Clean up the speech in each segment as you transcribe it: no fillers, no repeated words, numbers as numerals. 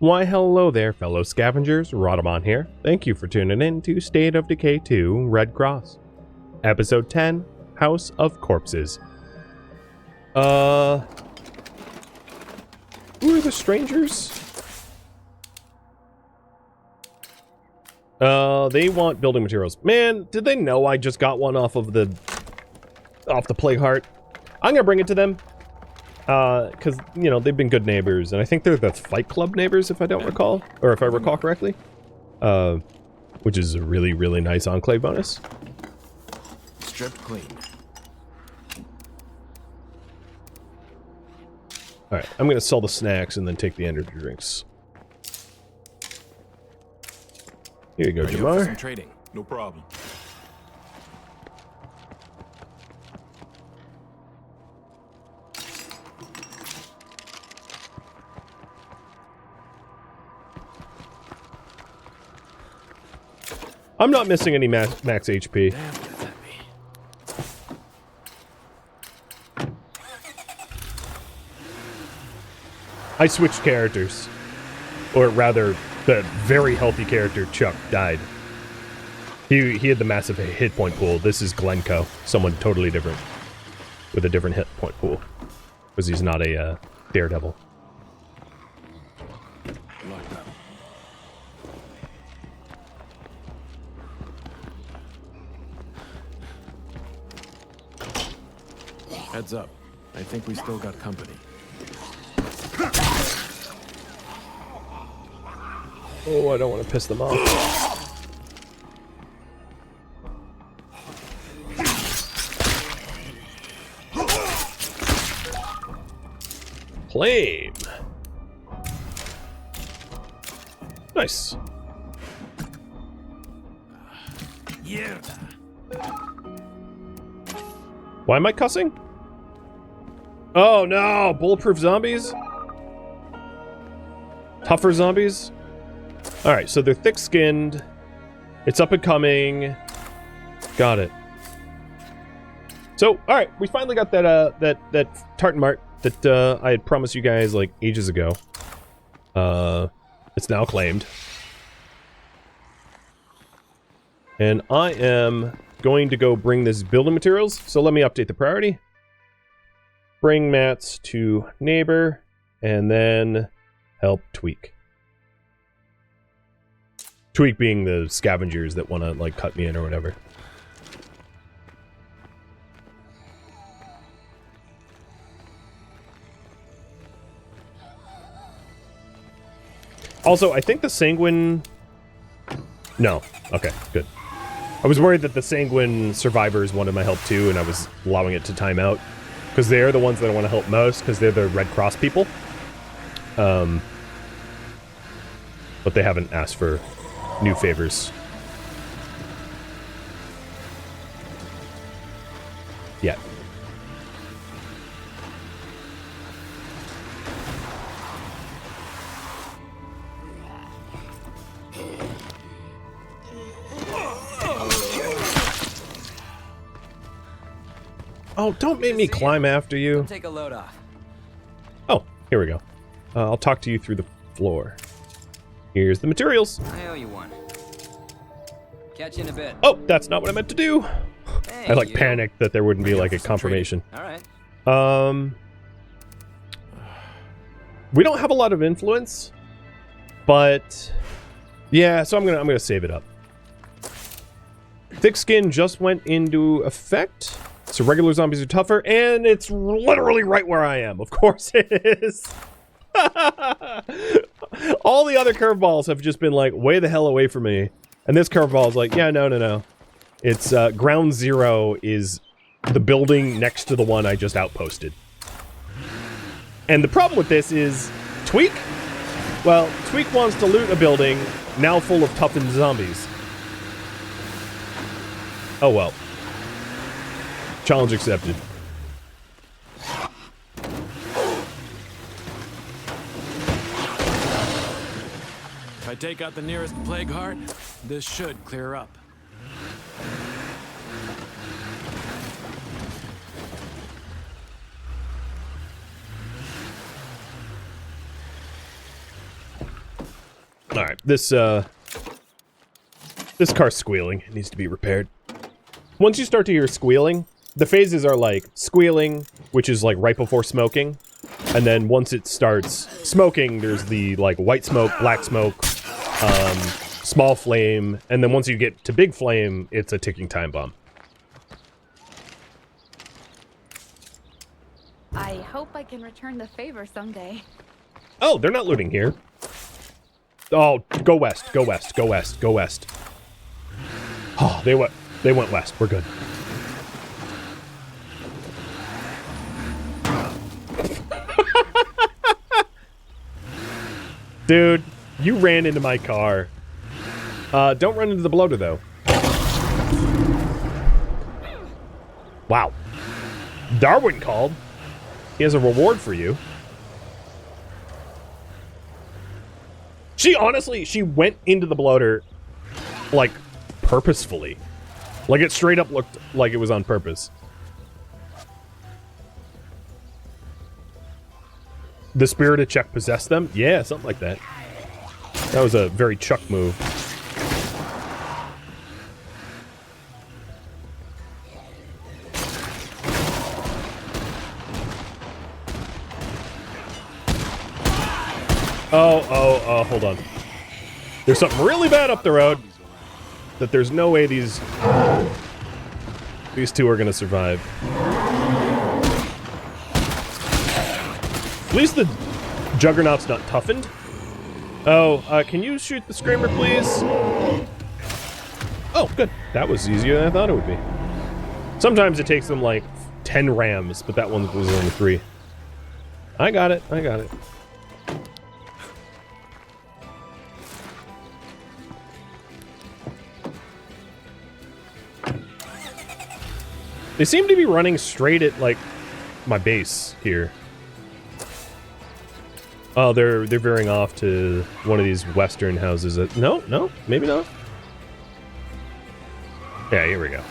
Why hello there, fellow scavengers, Rhadamant here. Thank you for tuning in to State of Decay 2 Red Cross. Episode 10, House of Corpses. Who are the strangers? They want building materials. Man, did they know I just got one off the plague heart? I'm gonna bring it to them. Because, you know, they've been good neighbors, and I think they're the Fight Club neighbors, if I don't recall, or if I recall correctly. Which is a really, really nice enclave bonus. Stripped clean. Alright, I'm gonna sell the snacks and then take the energy drinks. Here you go, Jamar. Some trading. No problem. I'm not missing any max HP. Damn, what does that mean? I switched characters. Or rather, the very healthy character, Chuck, died. He had the massive hit point pool. This is Glencoe. Someone totally different. With a different hit point pool. Because he's not a daredevil. Locked up. Heads up. I think we still got company. Oh, I don't want to piss them off. Flame. Nice. Yeah. Why am I cussing? Oh no! Bulletproof zombies? Tougher zombies? Alright, so they're thick-skinned. It's up and coming. Got it. So, alright, we finally got that Tartan Mart that I had promised you guys like ages ago. It's now claimed. And I am going to go bring this building materials, so let me update the priority. Bring mats to neighbor, and then help Tweak. Tweak being the scavengers that want to, like, cut me in or whatever. Also, I think the Sanguine... No. Okay, good. I was worried that the Sanguine survivors wanted my help too, and I was allowing it to time out. Because they're the ones that I want to help most, because they're the Red Cross people. But they haven't asked for new favors. Yet. Oh, don't make me climb after you. Take a load off. Oh, here we go. I'll talk to you through the floor. Here's the materials. I owe you one. Catch you in a bit. Oh, that's not what I meant to do. Hey, I like you. panicked that there wouldn't be like a confirmation. All right. We don't have a lot of influence, but yeah, so I'm gonna save it up. Thick skin just went into effect. So regular zombies are tougher, and it's literally right where I am. Of course it is. All the other curveballs have just been like way the hell away from me. And this curveball is like, yeah, no. It's ground zero is the building next to the one I just outposted. And the problem with this is Tweak. Well, Tweak wants to loot a building now full of toughened zombies. Oh well. Challenge accepted. If I take out the nearest plague heart, this should clear up. Alright, this car's squealing. It needs to be repaired. Once you start to hear squealing, the phases are like squealing, which is like right before smoking. And then once it starts smoking, there's the like white smoke, black smoke, small flame. And then once you get to big flame, it's a ticking time bomb. I hope I can return the favor someday. Oh, they're not looting here. Oh, go west, go west, go west, go west. Oh, they went west. We're good. Dude, you ran into my car. Don't run into the bloater, though. Wow. Darwin called. He has a reward for you. She honestly, she went into the bloater, like, purposefully. Like, it straight up looked like it was on purpose. The spirit of Chuck possessed them? Yeah, something like that. That was a very Chuck move. Oh, hold on. There's something really bad up the road that there's no way these two are gonna survive. At least the Juggernaut's not toughened. Oh, can you shoot the Screamer, please? Oh, good. That was easier than I thought it would be. Sometimes it takes them like 10 rams, but that one was only 3. I got it. I got it. They seem to be running straight at, like, my base here. Oh, they're veering off to one of these western houses. No, maybe not. Yeah, here we go.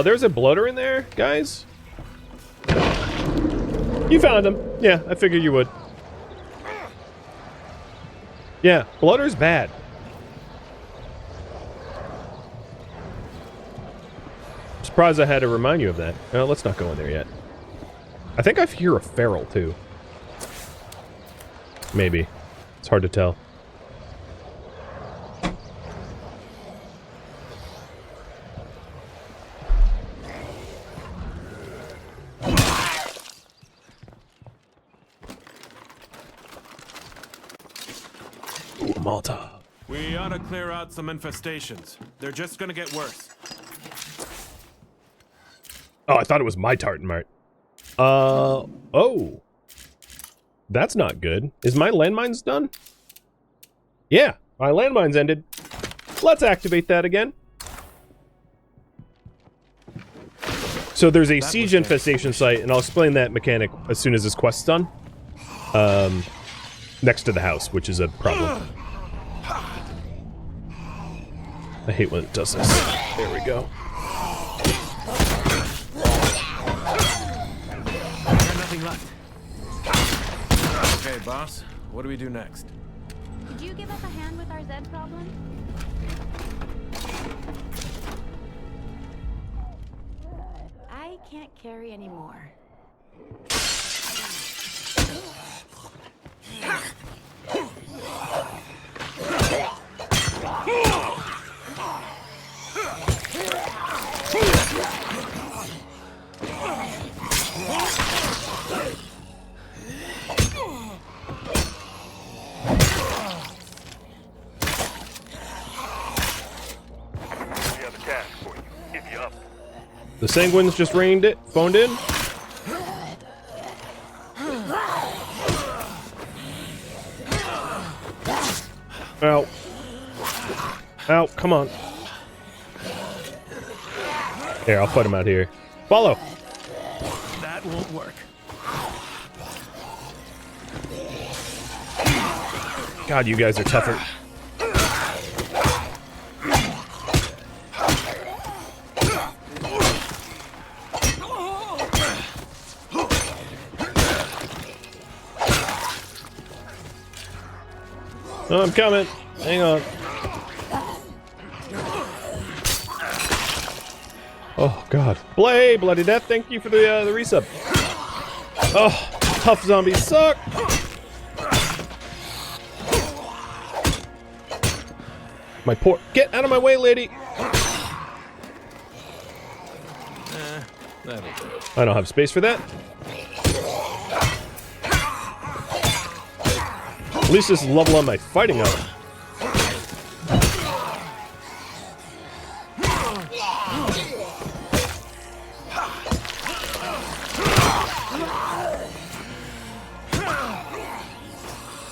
There's a bloater in there, guys. You found him. Yeah, I figured you would. Yeah, bloater's bad. I'm surprised I had to remind you of that. Let's not go in there yet. I think I hear a feral, too. Maybe. It's hard to tell. Malta. We ought to clear out some infestations. They're just gonna get worse. Oh, I thought it was my tartan mart. Oh. That's not good. Is my landmines done? Yeah, my landmines ended. Let's activate that again. So there's a siege infestation site, and I'll explain that mechanic as soon as this quest's done. Next to the house, which is a problem. I hate when it does this. There we go. Nothing left. Okay, boss. What do we do next? Could you give us a hand with our Zed problem? I can't carry anymore. The Sanguines just phoned in. Ow. Ow, come on. Here, I'll put him out here. Follow. That won't work. God, you guys are tougher. Oh, I'm coming. Hang on. Oh, God. Blay, Bloody Death, thank you for the resub. Oh, tough zombies suck. My poor... Get out of my way, lady. That'll do. I don't have space for that. At least this is level on my fighting up.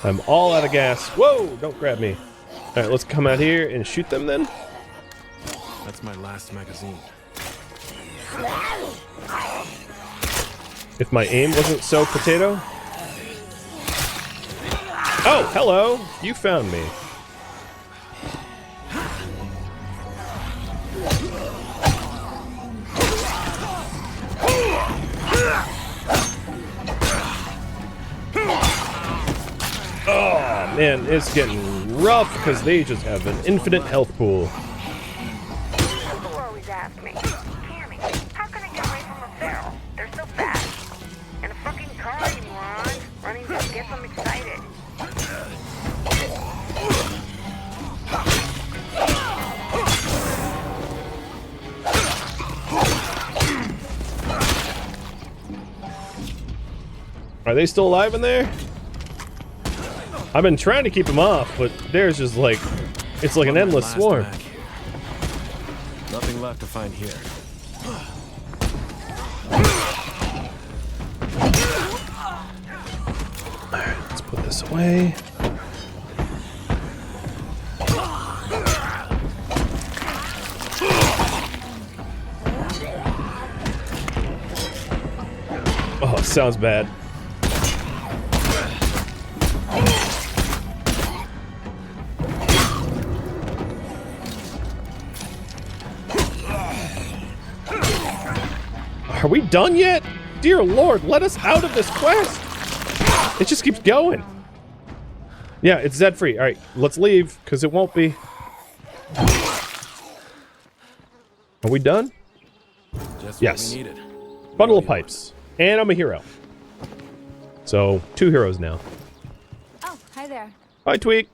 I'm all out of gas. Whoa, don't grab me. All right, let's come out here and shoot them then. That's my last magazine. If my aim wasn't so potato. Oh, hello. You found me. Oh, man, it's getting rough because they just have an infinite health pool. People always ask me, Cammy, how can I get away from a feral? They're so fast. And a fucking car, you moron. Running just gets them excited. Are they still alive in there? I've been trying to keep them off, but there's just like, it's like an endless swarm. Nothing left to find here. Alright, let's put this away. Oh, it sounds bad. Are we done yet? Dear Lord, let us out of this quest! It just keeps going. Yeah, it's Zed free. Alright, let's leave, because it won't be. Are we done? Just Yes. what we needed. Bundle of pipes. And I'm a hero. So, 2 heroes now. Oh, hi there. Hi, Tweak.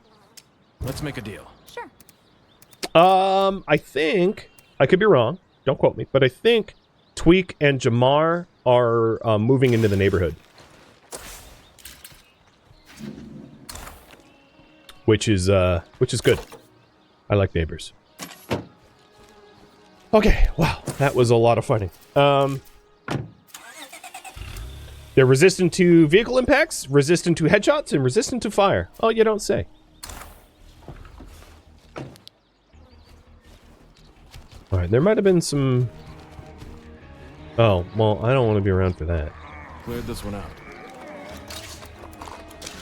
Let's make a deal. Sure. I think, I could be wrong, don't quote me, but I think Tweak and Jamar are moving into the neighborhood. Which is good. I like neighbors. Okay, wow, that was a lot of fighting. They're resistant to vehicle impacts, resistant to headshots, and resistant to fire. Oh, you don't say. Alright, there might have been some... Oh, well, I don't want to be around for that. Cleared this one out.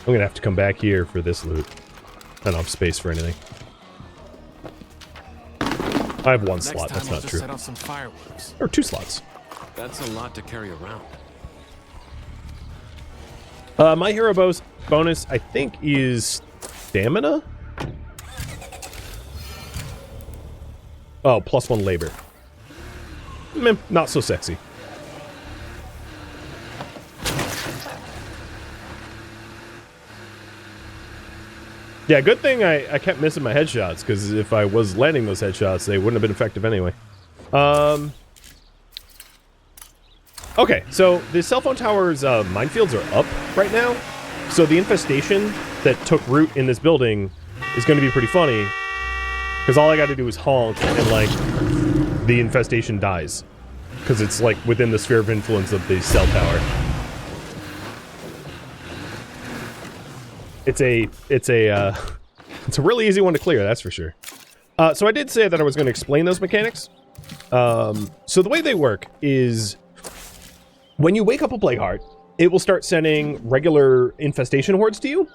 I'm gonna have to come back here for this loot. I don't have space for anything. I have 1 slot, that's not true. Set off some fireworks. Or 2 slots. That's a lot to carry around. My hero bonus, I think, is stamina? Oh, +1 labor. Meh, not so sexy. Yeah, good thing I kept missing my headshots, because if I was landing those headshots, they wouldn't have been effective anyway. Okay, so the cell phone tower's minefields are up right now, so the infestation that took root in this building is going to be pretty funny, because all I got to do is honk, and, like, the infestation dies. Because it's, like, within the sphere of influence of the cell tower. It's a really easy one to clear, that's for sure. So I did say that I was going to explain those mechanics. So the way they work is, when you wake up a Plague Heart, it will start sending regular infestation hordes to you.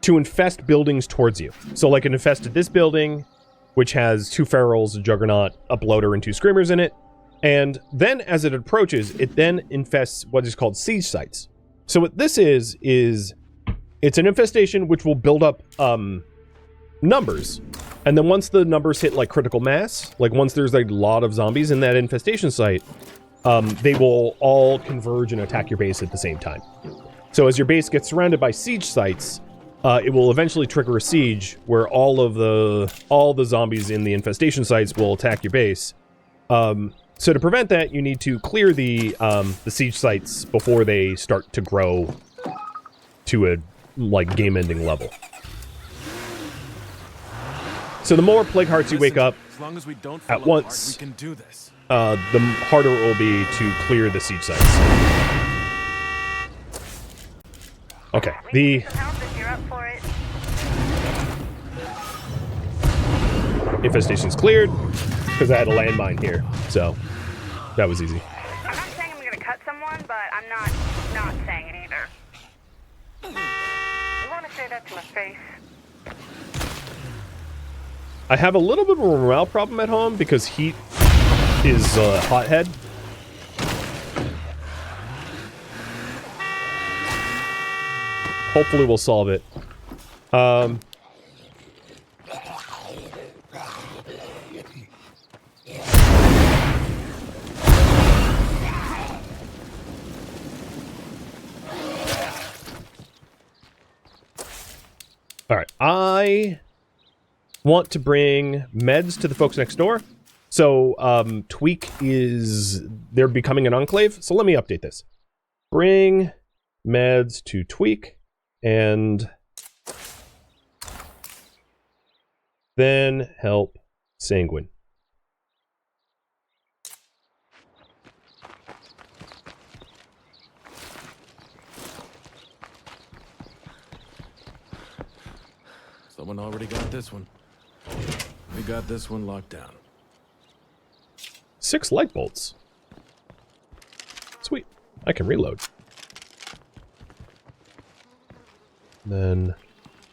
to infest buildings towards you. So like it infested this building, which has 2 ferals, a juggernaut, a bloater, and 2 screamers in it. And then as it approaches, it then infests what is called siege sites. So what this is it's an infestation which will build up numbers. And then once the numbers hit like critical mass, like once there's like a lot of zombies in that infestation site, they will all converge and attack your base at the same time. So as your base gets surrounded by siege sites, it will eventually trigger a siege where all the zombies in the infestation sites will attack your base. So to prevent that, you need to clear the siege sites before they start to grow to a like game-ending level. So the more plague hearts you wake up as long as we don't at fall once, apart, we can do this. the harder it will be to clear the siege sites. Okay, the Some help if you're up for it. infestation's cleared because I had a landmine here, so that was easy. I'm not saying I'm gonna cut someone, but I'm not saying it either. You wanna say that to my face? I have a little bit of a morale problem at home because heat is a hothead. Hopefully we'll solve it. All right, I want to bring meds to the folks next door. So, Tweak they're becoming an enclave. So let me update this. Bring meds to Tweak and then help Sanguine. Someone already got this one. We got this one locked down. 6 light bolts. Sweet. I can reload. Then,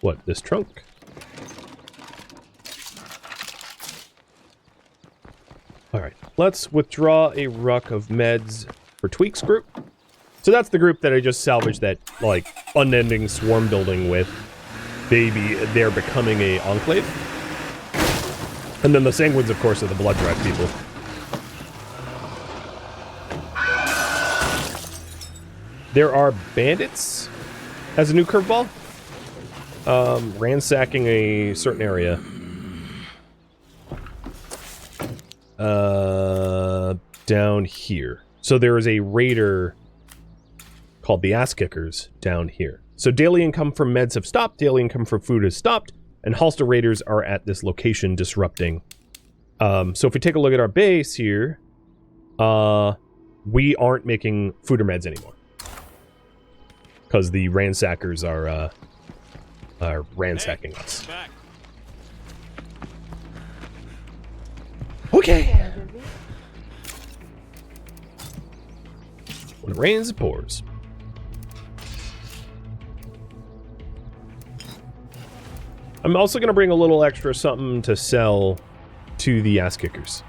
what, this trunk? Alright, let's withdraw a ruck of meds for Tweak's group. So that's the group that I just salvaged that, like, unending swarm building with. They're becoming a enclave. And then the Sanguines, of course, are the blood drive people. There are bandits as a new curveball. Ransacking a certain area. Down here. So there is a raider called the Ass Kickers down here. So daily income from meds have stopped, daily income from food has stopped, and Halster raiders are at this location disrupting. So if we take a look at our base here, we aren't making food or meds anymore. Because the ransackers are ransacking us. Okay. When it rains, it pours. I'm also going to bring a little extra something to sell to the ass kickers.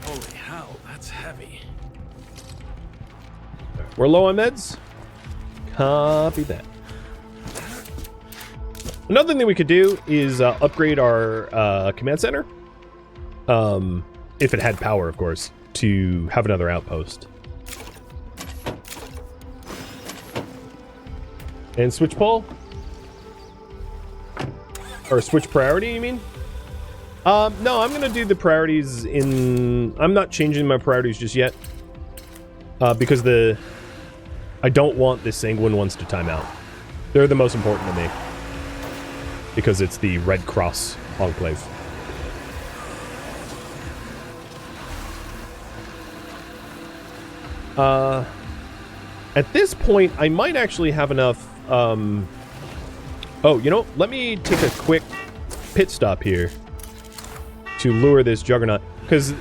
Holy hell, that's heavy. We're low on meds. Copy that. Another thing that we could do is upgrade our command center. If it had power, of course, to have another outpost. And switch pole? Or switch priority, you mean? No, I'm gonna do the priorities in... I'm not changing my priorities just yet. Because I don't want the Sanguine ones to time out. They're the most important to me. Because it's the Red Cross Enclave. At this point, I might actually have enough... Oh, you know, let me take a quick pit stop here to lure this Juggernaut. Because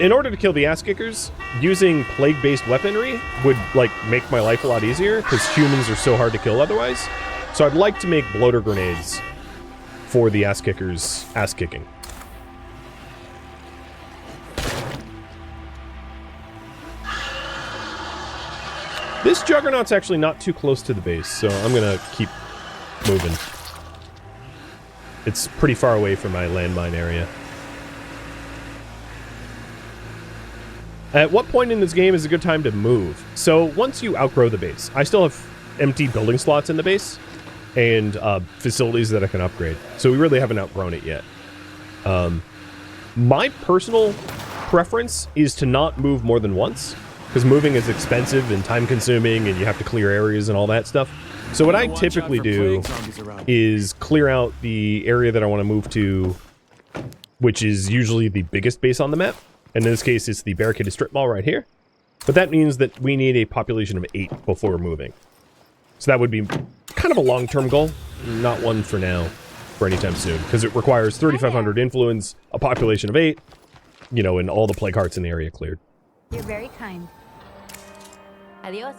in order to kill the ass kickers, using plague-based weaponry would, like, make my life a lot easier, because humans are so hard to kill otherwise. So I'd like to make bloater grenades for the ass kickers' ass kicking. This Juggernaut's actually not too close to the base, so I'm gonna keep moving. It's pretty far away from my landmine area. At what point in this game is a good time to move? So once you outgrow the base, I still have empty building slots in the base and facilities that I can upgrade. So we really haven't outgrown it yet. My personal preference is to not move more than once, because moving is expensive and time consuming and you have to clear areas and all that stuff. So what I typically do is clear out the area that I want to move to, which is usually the biggest base on the map. And in this case, it's the barricaded strip mall right here. But that means that we need a population of 8 before moving. So that would be kind of a long-term goal, not one for now, for anytime soon. Because it requires 3,500 influence, a population of 8, you know, and all the plague hearts in the area cleared. You're very kind. Adios.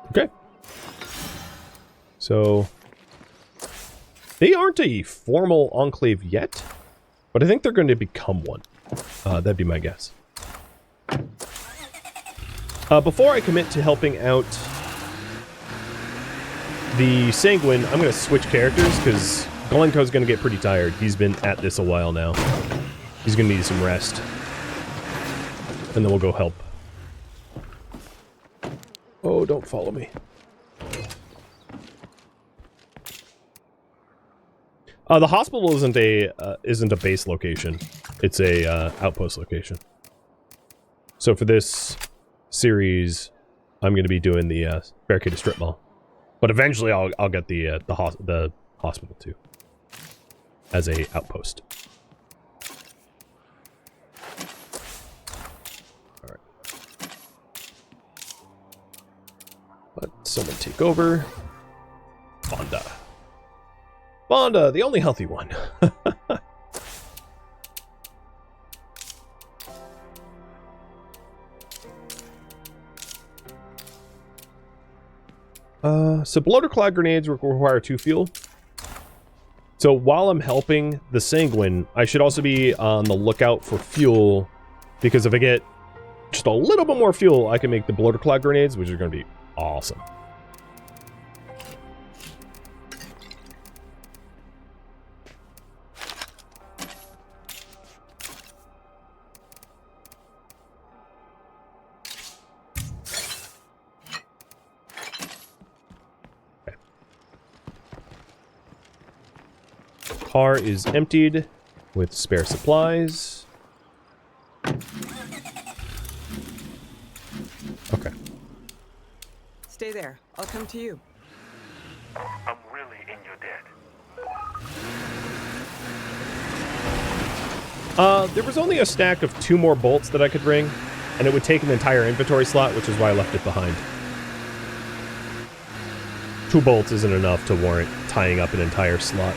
Okay. So, they aren't a formal enclave yet, but I think they're going to become one. That'd be my guess. Before I commit to helping out the Sanguine, I'm going to switch characters, because Glencoe's going to get pretty tired. He's been at this a while now. He's going to need some rest. And then we'll go help. Oh, don't follow me. The hospital isn't a base location. It's a outpost location. So for this series, I'm going to be doing the barricaded strip mall. But eventually, I'll get the hospital too, as a outpost. All right. Let someone take over. Bonda, the only healthy one. So bloater cloud grenades require 2 fuel. So while I'm helping the Sanguine, I should also be on the lookout for fuel, because if I get just a little bit more fuel, I can make the bloater cloud grenades, which are going to be awesome. Car is emptied with spare supplies. Okay. Stay there. I'll come to you. I'm really in your debt. There was only a stack of 2 more bolts that I could bring, and it would take an entire inventory slot, which is why I left it behind. 2 bolts isn't enough to warrant tying up an entire slot.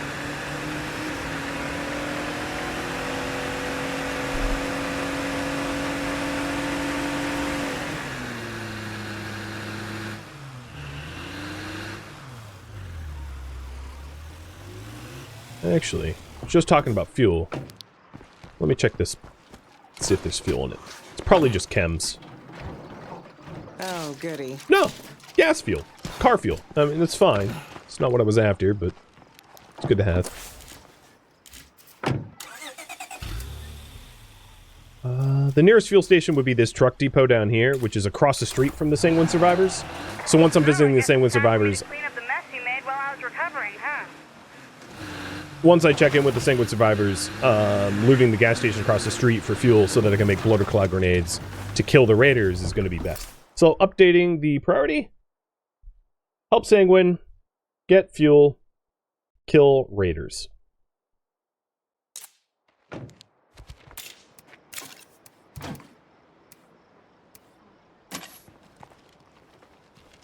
Actually, just talking about fuel. Let me check this. See if there's fuel in it. It's probably just chems. Oh, goody. No! Gas fuel. Car fuel. I mean, it's fine. It's not what I was after, but it's good to have. The nearest fuel station would be this truck depot down here, which is across the street from the Sanguine survivors. So once I'm visiting the Sanguine survivors, Clean up the mess you made while I was recovering, huh? once I check in with the Sanguine survivors, looting the gas station across the street for fuel so that I can make bloater cloud grenades to kill the raiders is going to be best. So updating the priority. Help Sanguine. Get fuel. Kill raiders.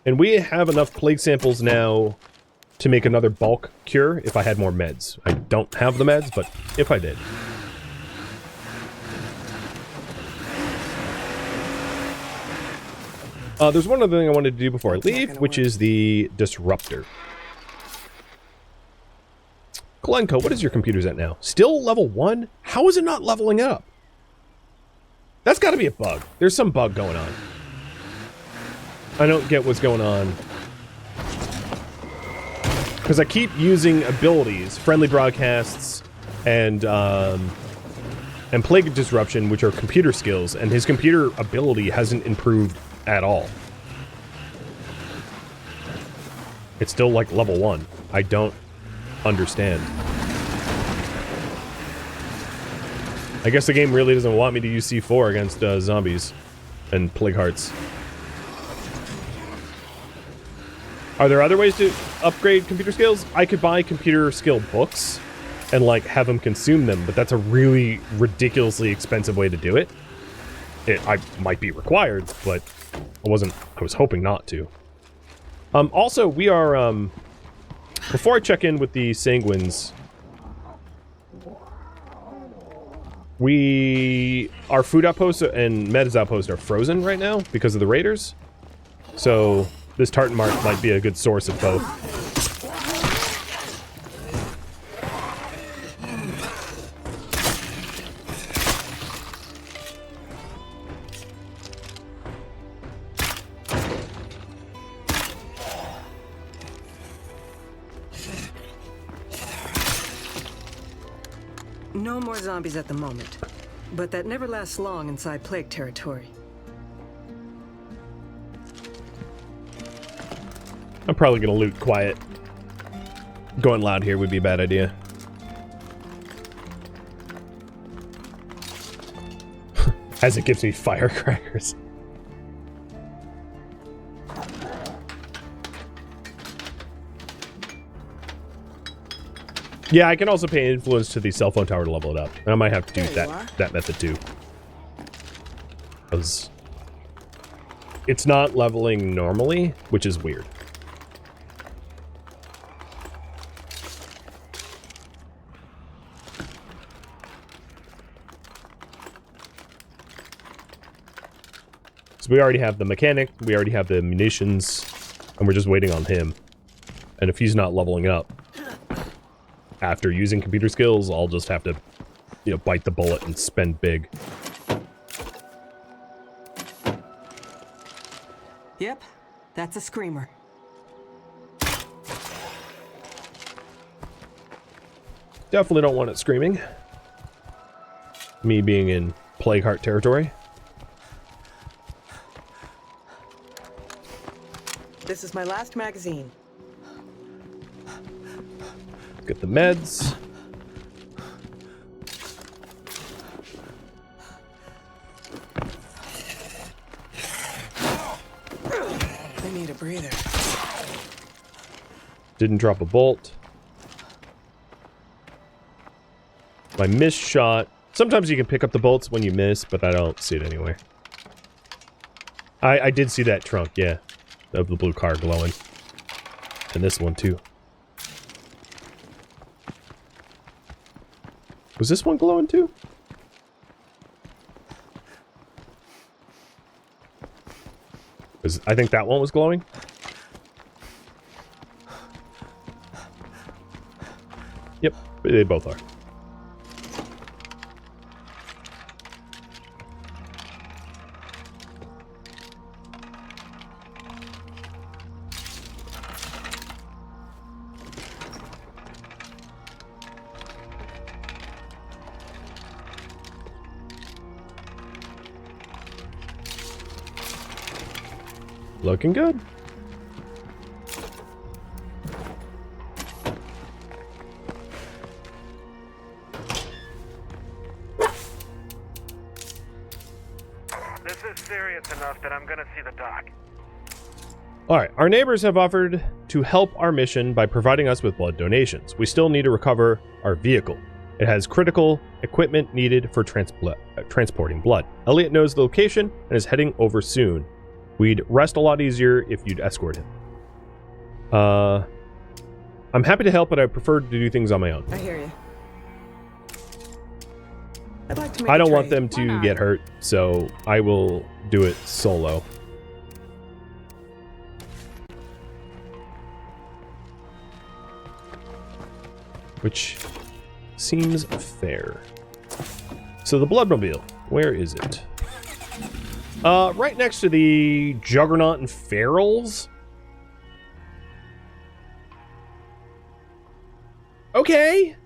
And we have enough plague samples now to make another bulk cure if I had more meds. I don't have the meds, but if I did. There's one other thing I wanted to do before I leave, which is the disruptor. Glencoe, what is your computer's at now? Still level 1? How is it not leveling up? That's got to be a bug. There's some bug going on. I don't get what's going on. Because I keep using abilities, friendly broadcasts, and plague disruption, which are computer skills, and his computer ability hasn't improved at all. It's still like level 1. I don't understand. I guess the game really doesn't want me to use C4 against zombies and plague hearts. Are there other ways to upgrade computer skills? I could buy computer skill books and like have them consume them, but that's a really ridiculously expensive way to do it. I might be required, but I was hoping not to. Also, we are, before I check in with the Sanguines, our food outpost and meds outpost are frozen right now because of the raiders. So this Tartan Mart might be a good source of both. No more zombies at the moment, but that never lasts long inside plague territory. I'm probably gonna loot quiet. Going loud here would be a bad idea. As it gives me firecrackers. Yeah, I can also pay influence to the cell phone tower to level it up. And I might have to do that method too. Because it's not leveling normally, which is weird. So we already have the mechanic, we already have the munitions, and we're just waiting on him. And if he's not leveling up after using computer skills, I'll just have to, you know, bite the bullet and spend big. Yep, that's a screamer. Definitely don't want it screaming. Me being in Plague Heart territory. This is my last magazine. Get the meds. I need a breather. Didn't drop a bolt. My missed shot. Sometimes you can pick up the bolts when you miss, but I don't see it anyway. I did see that trunk, yeah. Of the blue car glowing. And this one too. Was this one glowing too? I think that one was glowing. Yep, they both are. Looking good. This is serious enough that I'm gonna see the doc. Alright, our neighbors have offered to help our mission by providing us with blood donations. We still need to recover our vehicle. It has critical equipment needed for transporting blood. Elliot knows the location and is heading over soon. We'd rest a lot easier if you'd escort him. I'm happy to help, but I prefer to do things on my own. I hear you. I'd like to make I don't a want trade. them to get hurt, so I will do it solo. which seems fair. So the Bloodmobile, where is it? Right next to the Juggernaut and Ferals. Okay.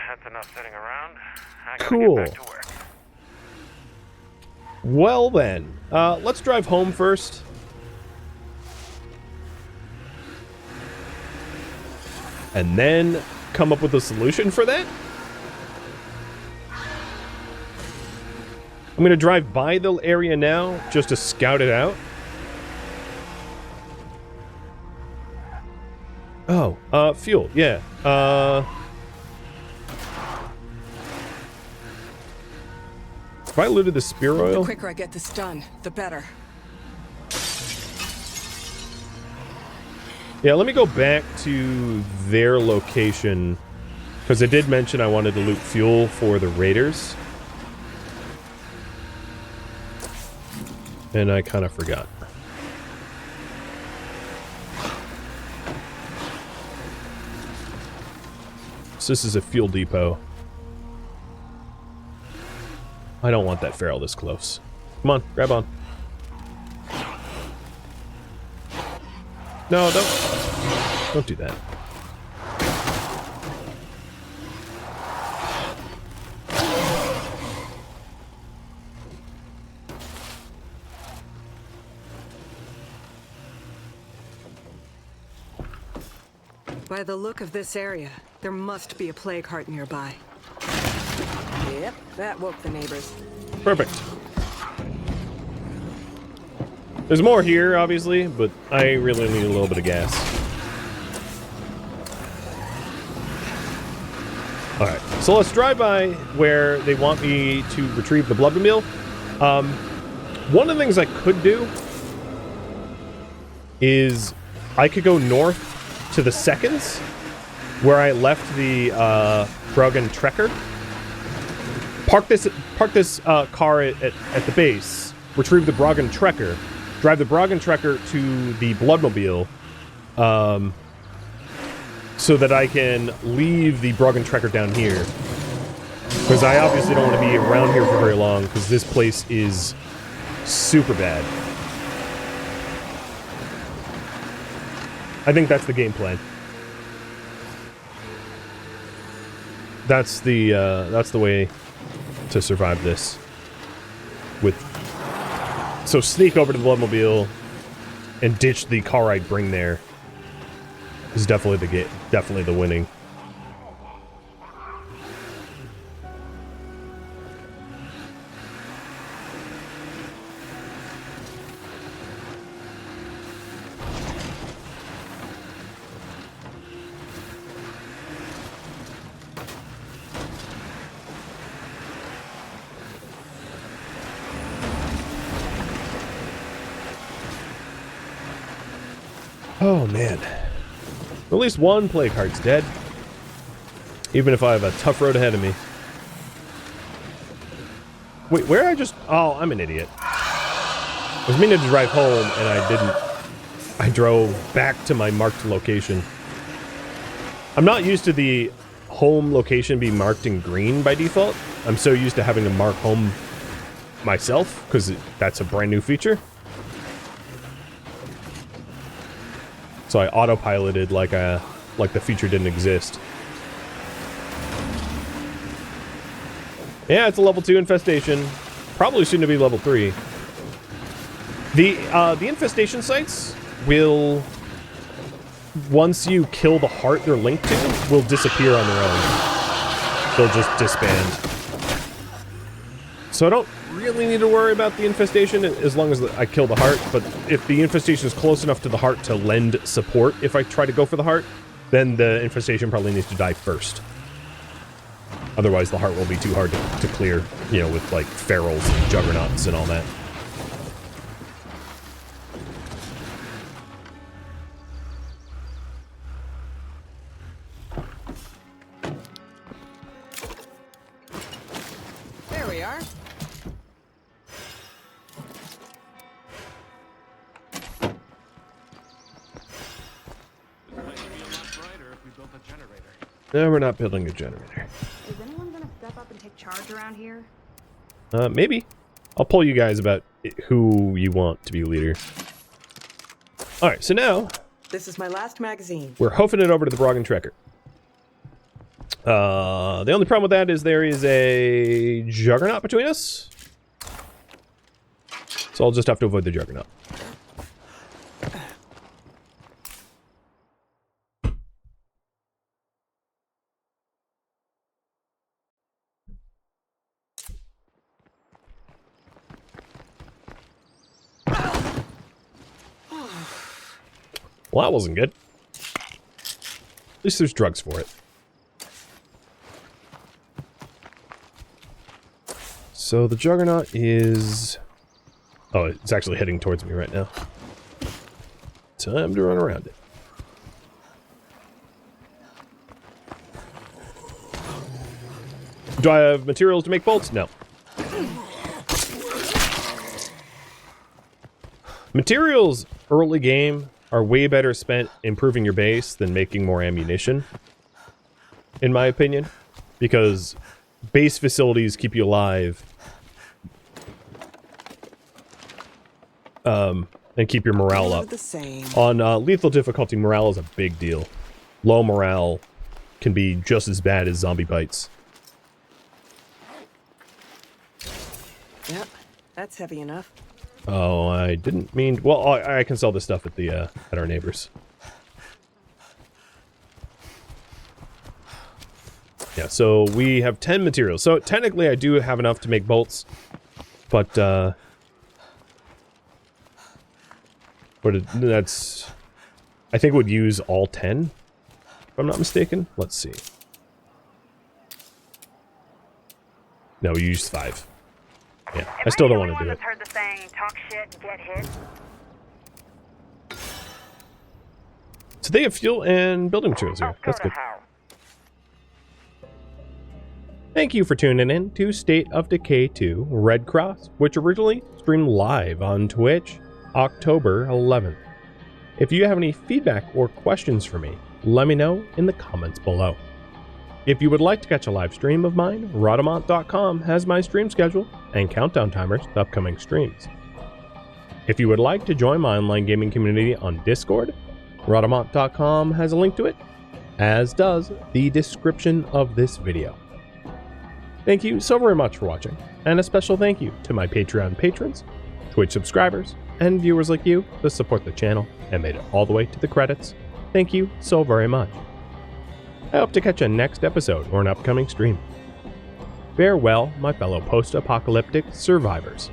That's enough sitting around. I gotta Cool. get back to work. Well then, let's drive home first. And then come up with a solution for that. I'm going to drive by the area now just to scout it out. Oh, fuel, yeah. If I looted the spear The oil... quicker I get this done, the better. Yeah, let me go back to their location, because I did mention I wanted to loot fuel for the raiders. And I kind of forgot. So this is a fuel depot. I don't want that feral this close. Come on, grab on. No, don't do that. By the look of this area, there must be a plague heart nearby. Yep, that woke the neighbors. Perfect. There's more here, obviously, but I really need a little bit of gas. Alright, so let's drive by where they want me to retrieve the Bloodmobile. One of the things I could do is I could go north to the seconds, where I left the Bruggen Trekker. Park this car at the base, retrieve the Bruggen Trekker, drive the Bruggen Trekker to the Bloodmobile, so that I can leave the Bruggen Trekker down here. Because I obviously don't want to be around here for very long, because this place is super bad. I think that's the game plan. That's the way to survive this. So sneak over to the Bloodmobile and ditch the car I'd bring there is definitely the winning. Oh man. At least one plague heart's dead. Even if I have a tough road ahead of me. Wait, where I just... Oh, I'm an idiot. I was meaning to drive home, and I didn't. I drove back to my marked location. I'm not used to the home location being marked in green by default. I'm so used to having to mark home myself, because that's a brand new feature. So I autopiloted like the feature didn't exist. Yeah, it's a level 2 infestation. Probably soon to be level 3. The infestation sites will, once you kill the heart they're linked to, will disappear on their own. They'll just disband. So I don't really need to worry about the infestation as long as I kill the heart, but if the infestation is close enough to the heart to lend support if I try to go for the heart, then the infestation probably needs to die first. Otherwise the heart will be too hard to clear, you know, with like ferals and juggernauts and all that. There we are. This might be a lot brighter if we built a generator. No, we're not building a generator. Is anyone gonna step up and take charge around here? Maybe. I'll poll you guys about who you want to be leader. Alright, so now... This is my last magazine. we're hoofing it over to the Broggan Trekker. The only problem with that is there is a Juggernaut between us. So I'll just have to avoid the Juggernaut. Well, that wasn't good. At least there's drugs for it. So the Juggernaut is... oh, it's actually heading towards me right now. Time to run around it. Do I have materials to make bolts? No. Materials early game are way better spent improving your base than making more ammunition, in my opinion, because base facilities keep you alive and keep your morale up. The same. On lethal difficulty, morale is a big deal. Low morale can be just as bad as zombie bites. Yep, that's heavy enough. Oh, I didn't mean... well, I can sell this stuff at the at our neighbors. Yeah, so we have 10 materials. So technically I do have enough to make bolts, but that's... I think would use all 10, if I'm not mistaken. Let's see. No, we used 5. Yeah, I still don't want to do it. Heard the saying, talk shit, get hit. So they have fuel and building materials here. That's good. Thank you for tuning in to State of Decay 2 Red Cross, which originally streamed live on Twitch October 11th. If you have any feedback or questions for me, let me know in the comments below. If you would like to catch a live stream of mine, Rhadamant.com has my stream schedule and countdown timers to upcoming streams. If you would like to join my online gaming community on Discord, Rhadamant.com has a link to it, as does the description of this video. Thank you so very much for watching, and a special thank you to my Patreon patrons, Twitch subscribers, and viewers like you that support the channel and made it all the way to the credits. Thank you so very much. I hope to catch a next episode or an upcoming stream. Farewell, my fellow post-apocalyptic survivors.